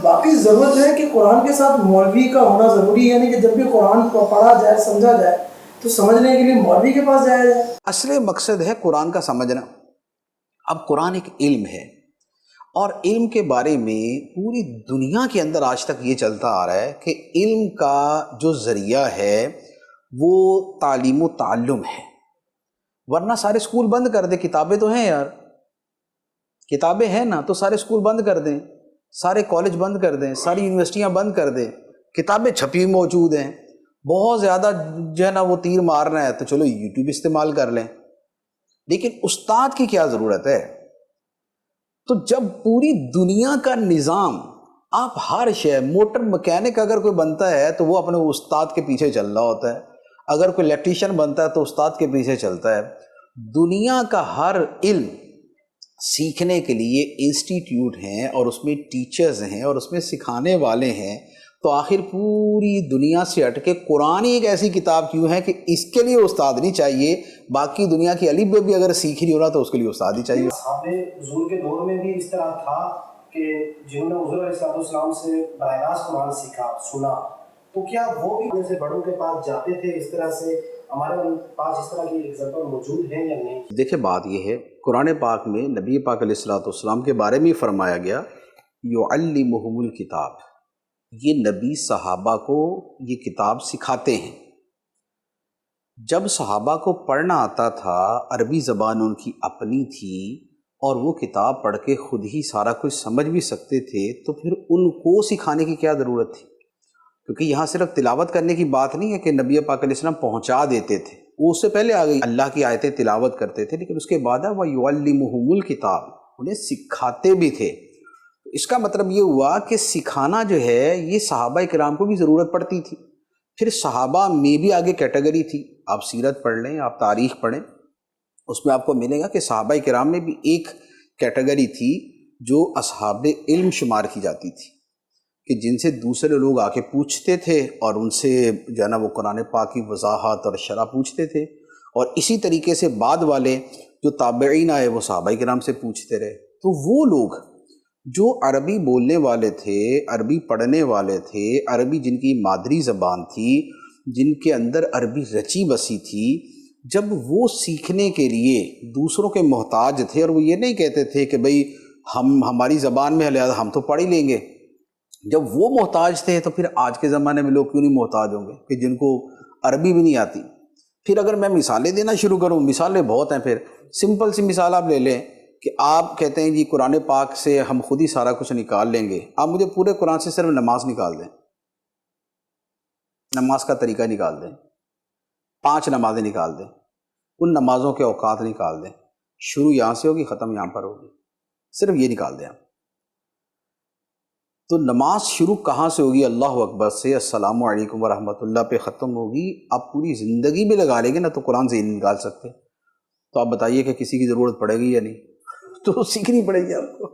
باقی ضرورت ہے کہ قرآن کے ساتھ مولوی کا ہونا ضروری ہے، یعنی کہ جب بھی قرآن پڑھا جائے سمجھا جائے تو سمجھنے کے لیے مولوی کے پاس جایا جائے؟ اصل مقصد ہے قرآن کا سمجھنا۔ اب قرآن ایک علم ہے، اور علم کے بارے میں پوری دنیا کے اندر آج تک یہ چلتا آ رہا ہے کہ علم کا جو ذریعہ ہے وہ تعلیم و تعلم ہے، ورنہ سارے اسکول بند کر دیں، کتابیں تو ہیں یار، کتابیں ہیں نا، تو سارے اسکول بند کر دیں، سارے کالج بند کر دیں، ساری یونیورسٹیاں بند کر دیں، کتابیں چھپی موجود ہیں، بہت زیادہ جو ہے نا وہ تیر مارنا ہے تو چلو یوٹیوب استعمال کر لیں، لیکن استاد کی کیا ضرورت ہے؟ تو جب پوری دنیا کا نظام، آپ ہر شے، موٹر مکینک اگر کوئی بنتا ہے تو وہ اپنے استاد کے پیچھے چل رہا ہوتا ہے، اگر کوئی الیکٹریشین بنتا ہے تو استاد کے پیچھے چلتا ہے۔ دنیا کا ہر علم سیکھنے کے لیے انسٹیٹیوٹ ہیں، اور اس میں ٹیچرز ہیں، اور اس میں سکھانے والے ہیں، تو آخر پوری دنیا سے ہٹ کے قرآن ہی ایک ایسی کتاب کیوں ہے کہ اس کے لیے استاد نہیں چاہیے؟ باقی دنیا کی الف ب بھی اگر سیکھ رہی ہو نا تو اس کے لیے استاد ہی چاہیے۔ صحابہ حضور کے دور میں بھی اس طرح تھا کہ جنہوں نے حضور علیہ السلام سے براہ راست قرآن سیکھا، سنا، تو کیا وہ بھی اپنے سے بڑوں کے پاس جاتے تھے اس طرح سے؟ ہمارے پاس اس طرح کی ایگزامپل موجود ہیں یا نہیں؟ دیکھیں بات یہ ہے، قرآن پاک میں نبی پاک علیہ السلام کے بارے میں فرمایا گیا یعلمہم الکتاب، یہ نبی صحابہ کو یہ کتاب سکھاتے ہیں۔ جب صحابہ کو پڑھنا آتا تھا، عربی زبان ان کی اپنی تھی، اور وہ کتاب پڑھ کے خود ہی سارا کچھ سمجھ بھی سکتے تھے، تو پھر ان کو سکھانے کی کیا ضرورت تھی؟ کیونکہ یہاں صرف تلاوت کرنے کی بات نہیں ہے کہ نبی پاک علیہ السلام پہنچا دیتے تھے، وہ اس سے پہلے آ گئی، اللہ کی آیتیں تلاوت کرتے تھے، لیکن اس کے بعد ہے وَيُعَلِّمُهُمُ الْكِتَابَ، انہیں سکھاتے بھی تھے۔ اس کا مطلب یہ ہوا کہ سکھانا جو ہے یہ صحابہ کرام کو بھی ضرورت پڑتی تھی۔ پھر صحابہ میں بھی آگے کیٹیگری تھی، آپ سیرت پڑھ لیں، آپ تاریخ پڑھیں، اس میں آپ کو ملے گا کہ صحابہ کرام میں بھی ایک کیٹیگری تھی جو اصحاب علم شمار کی جاتی تھی، کہ جن سے دوسرے لوگ آ کے پوچھتے تھے، اور ان سے جو ہے نا وہ قرآن پاک کی وضاحت اور شرح پوچھتے تھے، اور اسی طریقے سے بعد والے جو تابعین آئے وہ صحابہ کرام سے پوچھتے رہے۔ تو وہ لوگ جو عربی بولنے والے تھے، عربی پڑھنے والے تھے، عربی جن کی مادری زبان تھی، جن کے اندر عربی رچی بسی تھی، جب وہ سیکھنے کے لیے دوسروں کے محتاج تھے، اور وہ یہ نہیں کہتے تھے کہ بھئی ہماری زبان میں ہے لہٰذا ہم تو پڑھ ہی لیں گے، جب وہ محتاج تھے تو پھر آج کے زمانے میں لوگ کیوں نہیں محتاج ہوں گے کہ جن کو عربی بھی نہیں آتی؟ پھر اگر میں مثالیں دینا شروع کروں، مثالیں بہت ہیں، پھر سمپل سی مثال آپ لے لیں کہ آپ کہتے ہیں جی قرآن پاک سے ہم خود ہی سارا کچھ نکال لیں گے، آپ مجھے پورے قرآن سے صرف نماز نکال دیں، نماز کا طریقہ نکال دیں، 5 نمازیں نکال دیں، ان نمازوں کے اوقات نکال دیں، شروع یہاں سے ہوگی ختم یہاں پر ہوگی، صرف یہ نکال دیں آپ۔ تو نماز شروع کہاں سے ہوگی؟ اللہ اکبر سے، السلام علیکم ورحمۃ اللہ پہ ختم ہوگی۔ آپ پوری زندگی بھی لگا لیں گے نا تو قرآن سے ہی نہیں نکال سکتے، تو آپ بتائیے کہ کسی کی ضرورت پڑے گی یا نہیں؟ تو سیکھنی پڑے گی آپ کو۔